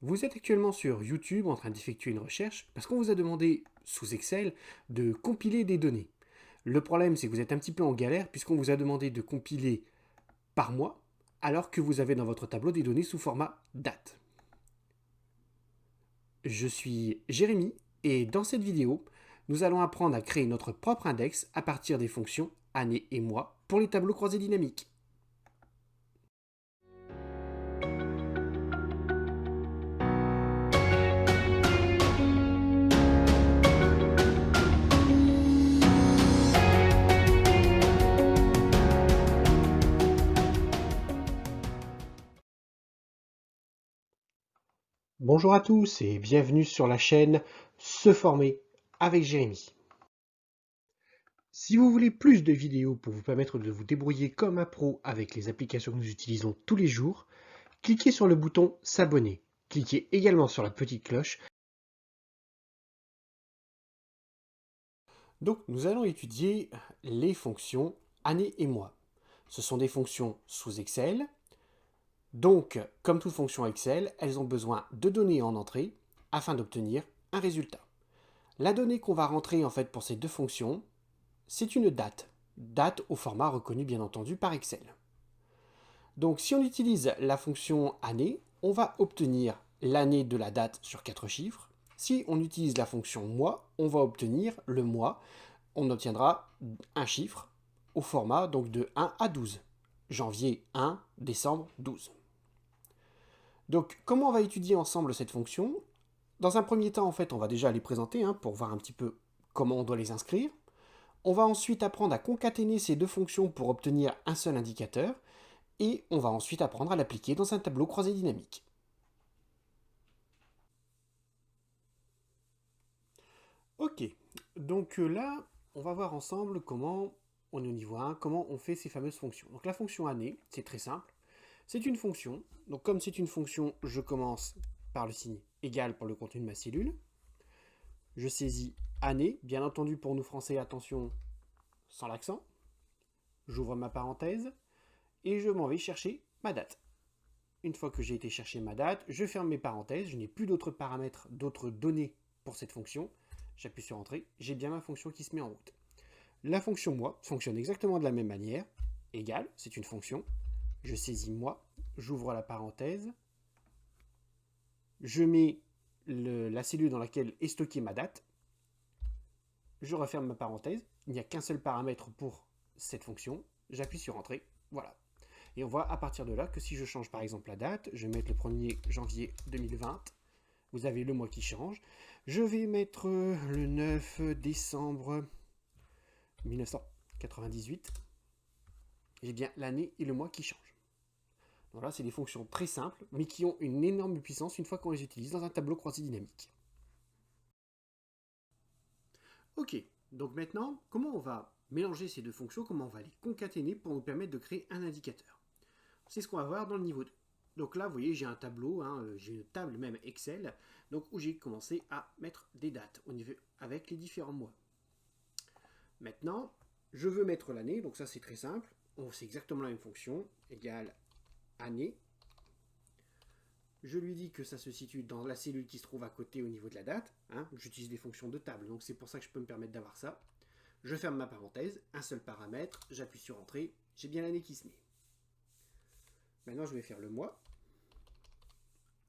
Vous êtes actuellement sur YouTube en train d'effectuer une recherche parce qu'on vous a demandé, sous Excel, de compiler des données. Le problème, c'est que vous êtes un petit peu en galère puisqu'on vous a demandé de compiler par mois alors que vous avez dans votre tableau des données sous format date. Je suis Jérémy et dans cette vidéo, nous allons apprendre à créer notre propre index à partir des fonctions année et mois pour les tableaux croisés dynamiques. Bonjour à tous et bienvenue sur la chaîne Se former avec Jérémy. Si vous voulez plus de vidéos pour vous permettre de vous débrouiller comme un pro avec les applications que nous utilisons tous les jours, cliquez sur le bouton s'abonner. Cliquez également sur la petite cloche. Donc nous allons étudier les fonctions année et mois. Ce sont des fonctions sous Excel. Donc, comme toute fonction Excel, elles ont besoin de données en entrée afin d'obtenir un résultat. La donnée qu'on va rentrer en fait pour ces deux fonctions, c'est une date. Date au format reconnu bien entendu par Excel. Donc si on utilise la fonction année, on va obtenir l'année de la date sur 4 chiffres. Si on utilise la fonction mois, on va obtenir le mois. On obtiendra un chiffre au format donc de 1 à 12. Janvier 1, décembre 12. Donc comment on va étudier ensemble cette fonction? Dans un premier temps, en fait, on va déjà les présenter pour voir un petit peu comment on doit les inscrire. On va ensuite apprendre à concaténer ces deux fonctions pour obtenir un seul indicateur. Et on va ensuite apprendre à l'appliquer dans un tableau croisé dynamique. Ok, donc là, on va voir ensemble comment on est au niveau 1, comment on fait ces fameuses fonctions. Donc la fonction année, c'est très simple. C'est une fonction. Donc comme c'est une fonction, je commence par le signe égal pour le contenu de ma cellule. Je saisis année, bien entendu pour nous français, attention, sans l'accent. J'ouvre ma parenthèse et je m'en vais chercher ma date. Une fois que j'ai été chercher ma date, je ferme mes parenthèses, je n'ai plus d'autres paramètres, d'autres données pour cette fonction. J'appuie sur Entrée, j'ai bien ma fonction qui se met en route. La fonction moi fonctionne exactement de la même manière. Égal, c'est une fonction. Je saisis moi, j'ouvre la parenthèse, je mets la cellule dans laquelle est stockée ma date, je referme ma parenthèse, il n'y a qu'un seul paramètre pour cette fonction, j'appuie sur Entrée, voilà. Et on voit à partir de là que si je change par exemple la date, je vais mettre le 1er janvier 2020, vous avez le mois qui change. Je vais mettre le 9 décembre 1998. J'ai bien l'année et le mois qui changent. Donc là, c'est des fonctions très simples, mais qui ont une énorme puissance une fois qu'on les utilise dans un tableau croisé dynamique. Ok, donc maintenant, comment on va mélanger ces deux fonctions, comment on va les concaténer pour nous permettre de créer un indicateur? C'est ce qu'on va voir dans le niveau 2. Donc là, vous voyez, j'ai un tableau, j'ai une table même Excel, donc où j'ai commencé à mettre des dates avec les différents mois. Maintenant, je veux mettre l'année, donc ça c'est très simple. C'est exactement la même fonction, égale année. Je lui dis que ça se situe dans la cellule qui se trouve à côté au niveau de la date. J'utilise des fonctions de table, donc c'est pour ça que je peux me permettre d'avoir ça. Je ferme ma parenthèse, un seul paramètre, j'appuie sur Entrée, j'ai bien l'année qui se met. Maintenant, je vais faire le mois.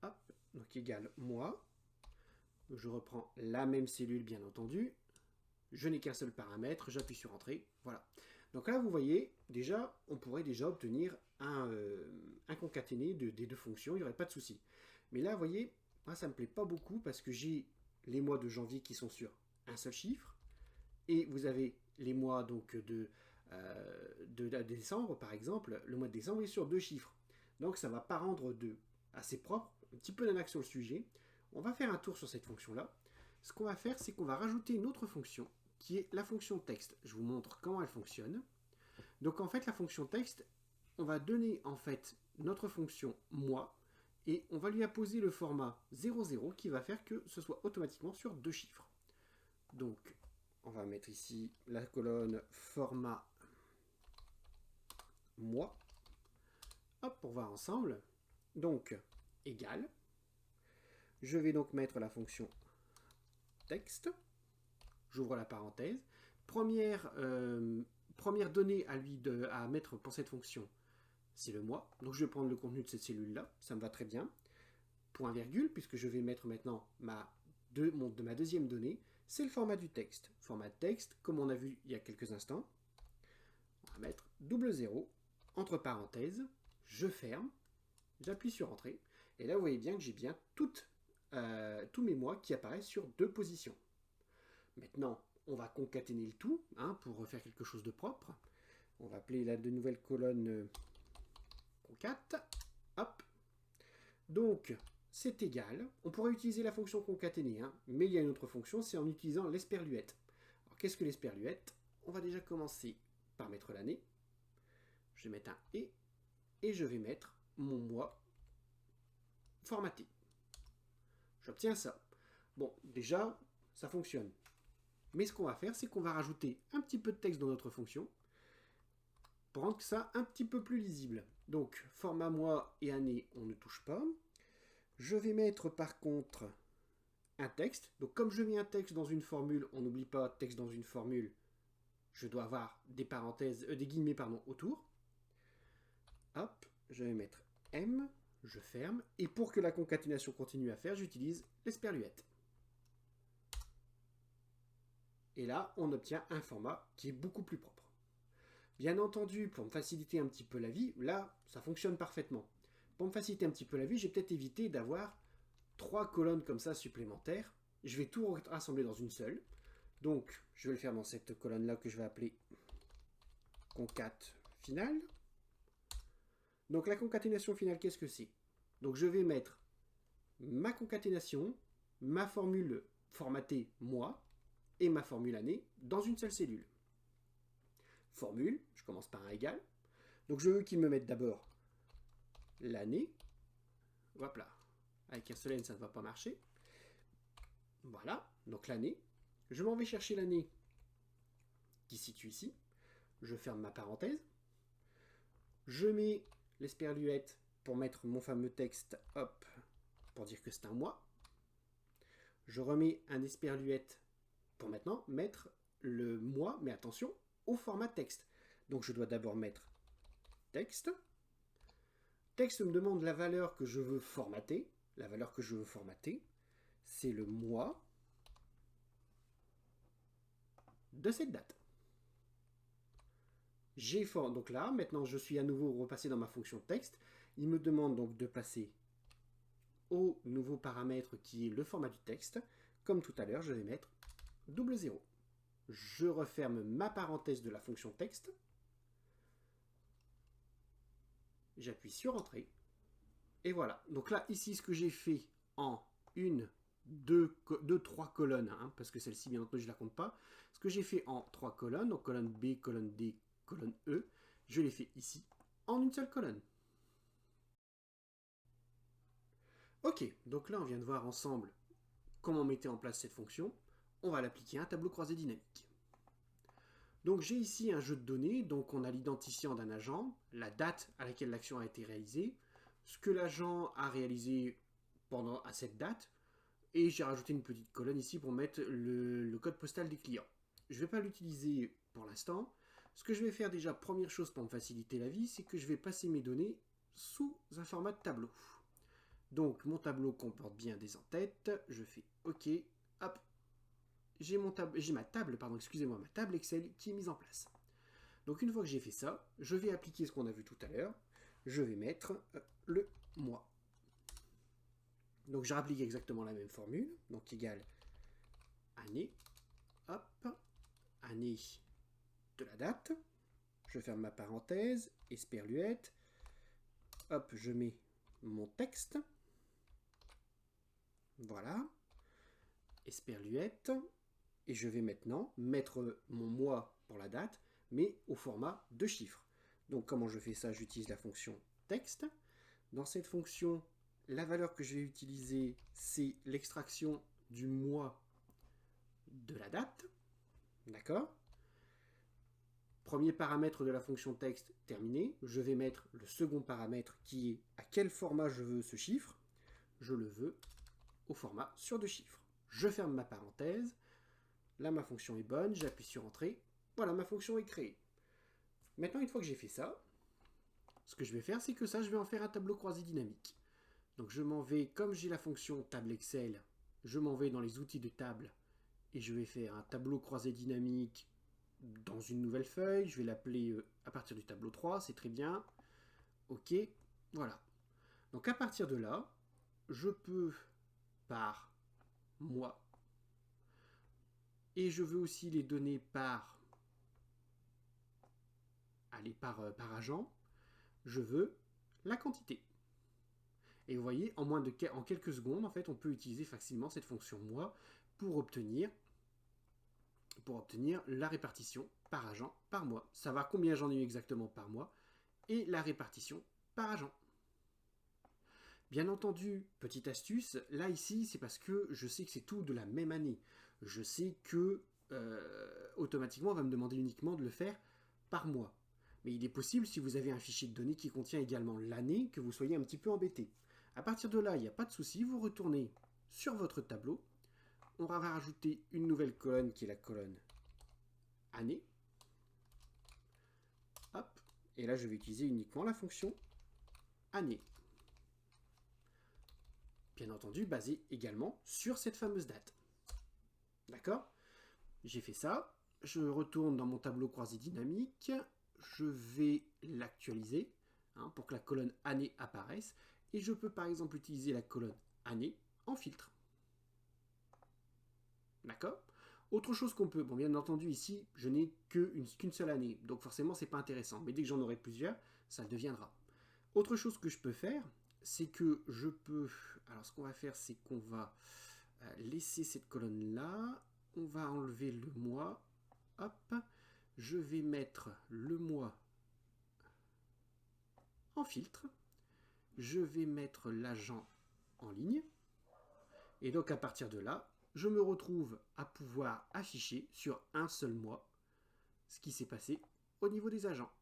Hop, donc égale mois. Je reprends la même cellule, bien entendu. Je n'ai qu'un seul paramètre, j'appuie sur Entrée, voilà. Donc là, vous voyez, déjà, on pourrait déjà obtenir un concaténé des deux fonctions, il n'y aurait pas de souci. Mais là, vous voyez, moi, ça ne me plaît pas beaucoup parce que j'ai les mois de janvier qui sont sur un seul chiffre, et vous avez les mois donc de décembre, par exemple, le mois de décembre est sur deux chiffres. Donc ça ne va pas rendre assez propre, un petit peu d'anaxe sur le sujet. On va faire un tour sur cette fonction-là. Ce qu'on va faire, c'est qu'on va rajouter une autre fonction qui est la fonction texte. Je vous montre comment elle fonctionne. Donc en fait, la fonction texte, on va donner en fait notre fonction mois et on va lui apposer le format 00 qui va faire que ce soit automatiquement sur deux chiffres. Donc on va mettre ici la colonne format mois. Hop, pour voir ensemble. Donc égal. Je vais donc mettre la fonction texte. J'ouvre la parenthèse. Première donnée à mettre pour cette fonction, c'est le mois. Donc je vais prendre le contenu de cette cellule-là, ça me va très bien. Point virgule, puisque je vais mettre maintenant ma deuxième donnée, c'est le format du texte. Format texte, comme on a vu il y a quelques instants, on va mettre double zéro, entre parenthèses, je ferme, j'appuie sur Entrée, et là vous voyez bien que j'ai bien tous mes mois qui apparaissent sur 2 positions. Maintenant, on va concaténer le tout pour refaire quelque chose de propre. On va appeler la nouvelle colonne concat. Hop. Donc, c'est égal. On pourrait utiliser la fonction concaténer, mais il y a une autre fonction, c'est en utilisant l'esperluette. Alors, qu'est-ce que l'esperluette? On va déjà commencer par mettre l'année. Je vais mettre un et je vais mettre mon mois formaté. J'obtiens ça. Bon, déjà, ça fonctionne. Mais ce qu'on va faire, c'est qu'on va rajouter un petit peu de texte dans notre fonction pour rendre ça un petit peu plus lisible. Donc, format mois et année, on ne touche pas. Je vais mettre par contre un texte. Donc, comme je mets un texte dans une formule, on n'oublie pas texte dans une formule, je dois avoir des parenthèses, des guillemets autour. Hop, je vais mettre M, je ferme. Et pour que la concaténation continue à faire, j'utilise l'esperluette. Et là, on obtient un format qui est beaucoup plus propre. Bien entendu, pour me faciliter un petit peu la vie, là, ça fonctionne parfaitement. Pour me faciliter un petit peu la vie, j'ai peut-être évité d'avoir 3 colonnes comme ça supplémentaires. Je vais tout rassembler dans une seule. Donc, je vais le faire dans cette colonne-là que je vais appeler concat finale. Donc, la concaténation finale, qu'est-ce que c'est? Donc, je vais mettre ma concaténation, ma formule formatée mois, et ma formule année dans une seule cellule. Formule, je commence par un égal. Donc je veux qu'il me mette d'abord l'année. Hop là. Avec un seul N, ça ne va pas marcher. Voilà, donc l'année. Je m'en vais chercher l'année qui se situe ici. Je ferme ma parenthèse. Je mets l'esperluette pour mettre mon fameux texte, hop, pour dire que c'est un mois. Je remets un esperluette pour maintenant mettre le mois, mais attention, au format texte. Donc je dois d'abord mettre texte. Texte me demande la valeur que je veux formater. La valeur que je veux formater, c'est le mois de cette date. Donc là, maintenant je suis à nouveau repassé dans ma fonction texte. Il me demande donc de passer au nouveau paramètre qui est le format du texte. Comme tout à l'heure, je vais mettre double zéro. Je referme ma parenthèse de la fonction texte. J'appuie sur Entrée. Et voilà. Donc là, ici, ce que j'ai fait en 1, 2, 3 colonnes, parce que celle-ci, bien entendu, je ne la compte pas. Ce que j'ai fait en 3 colonnes, donc colonne B, colonne D, colonne E, je l'ai fait ici, en une seule colonne. Ok, donc là, on vient de voir ensemble comment on mettait en place cette fonction. On va l'appliquer à un tableau croisé dynamique. Donc j'ai ici un jeu de données, donc on a l'identifiant d'un agent, la date à laquelle l'action a été réalisée, ce que l'agent a réalisé à cette date, et j'ai rajouté une petite colonne ici pour mettre le code postal des clients. Je ne vais pas l'utiliser pour l'instant. Ce que je vais faire déjà, première chose pour me faciliter la vie, c'est que je vais passer mes données sous un format de tableau. Donc mon tableau comporte bien des en-têtes, je fais OK, hop, j'ai ma table Excel qui est mise en place. Donc une fois que j'ai fait ça, je vais appliquer ce qu'on a vu tout à l'heure. Je vais mettre le mois. Donc je réapplique exactement la même formule. Donc égal année, hop, année de la date. Je ferme ma parenthèse, esperluette. Hop, je mets mon texte. Voilà. Esperluette. Et je vais maintenant mettre mon mois pour la date, mais au format de chiffres. Donc comment je fais ça? J'utilise la fonction texte. Dans cette fonction, la valeur que je vais utiliser, c'est l'extraction du mois de la date. D'accord? Premier paramètre de la fonction texte terminé. Je vais mettre le second paramètre qui est à quel format je veux ce chiffre. Je le veux au format sur 2 chiffres. Je ferme ma parenthèse. Là, ma fonction est bonne. J'appuie sur Entrée. Voilà, ma fonction est créée. Maintenant, une fois que j'ai fait ça, ce que je vais faire, c'est que ça, je vais en faire un tableau croisé dynamique. Donc, je m'en vais, comme j'ai la fonction table Excel, je m'en vais dans les outils de table et je vais faire un tableau croisé dynamique dans une nouvelle feuille. Je vais l'appeler à partir du tableau 3, c'est très bien. OK, voilà. Donc, à partir de là, je peux, par mois, et je veux aussi les donner par, par agent, je veux la quantité. Et vous voyez, en quelques secondes, en fait, on peut utiliser facilement cette fonction mois pour obtenir la répartition par agent par mois. Savoir combien j'en ai eu exactement par mois et la répartition par agent. Bien entendu, petite astuce, là ici, c'est parce que je sais que c'est tout de la même année. Je sais que automatiquement, on va me demander uniquement de le faire par mois. Mais il est possible, si vous avez un fichier de données qui contient également l'année, que vous soyez un petit peu embêté. À partir de là, il n'y a pas de souci, vous retournez sur votre tableau. On va rajouter une nouvelle colonne qui est la colonne année. Hop. Et là, je vais utiliser uniquement la fonction année. Bien entendu, basée également sur cette fameuse date. D'accord? J'ai fait ça. Je retourne dans mon tableau croisé dynamique. Je vais l'actualiser pour que la colonne année apparaisse. Et je peux par exemple utiliser la colonne année en filtre. D'accord? Autre chose qu'on peut, bon bien entendu ici, je n'ai qu'une seule année, donc forcément c'est pas intéressant, mais dès que j'en aurai plusieurs, ça le deviendra. Autre chose que je peux faire, c'est que je peux, alors ce qu'on va faire, c'est qu'on va laisser cette colonne là, on va enlever le mois, hop, je vais mettre le mois en filtre, je vais mettre l'agent en ligne, et donc à partir de là, je me retrouve à pouvoir afficher sur un seul mois ce qui s'est passé au niveau des agents.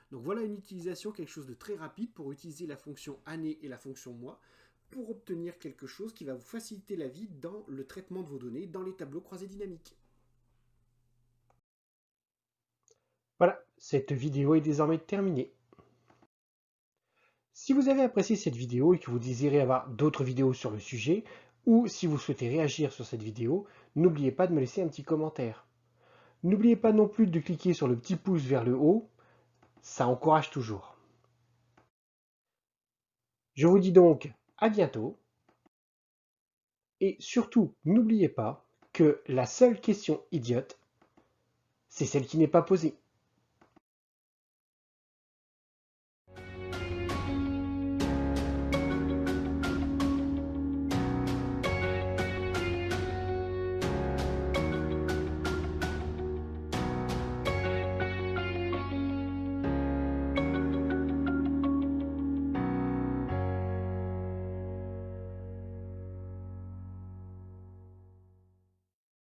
Donc voilà une utilisation, quelque chose de très rapide pour utiliser la fonction année et la fonction mois pour obtenir quelque chose qui va vous faciliter la vie dans le traitement de vos données dans les tableaux croisés dynamiques. Voilà, cette vidéo est désormais terminée. Si vous avez apprécié cette vidéo et que vous désirez avoir d'autres vidéos sur le sujet, ou si vous souhaitez réagir sur cette vidéo, n'oubliez pas de me laisser un petit commentaire. N'oubliez pas non plus de cliquer sur le petit pouce vers le haut, ça encourage toujours. Je vous dis donc à bientôt, et surtout n'oubliez pas que la seule question idiote, c'est celle qui n'est pas posée.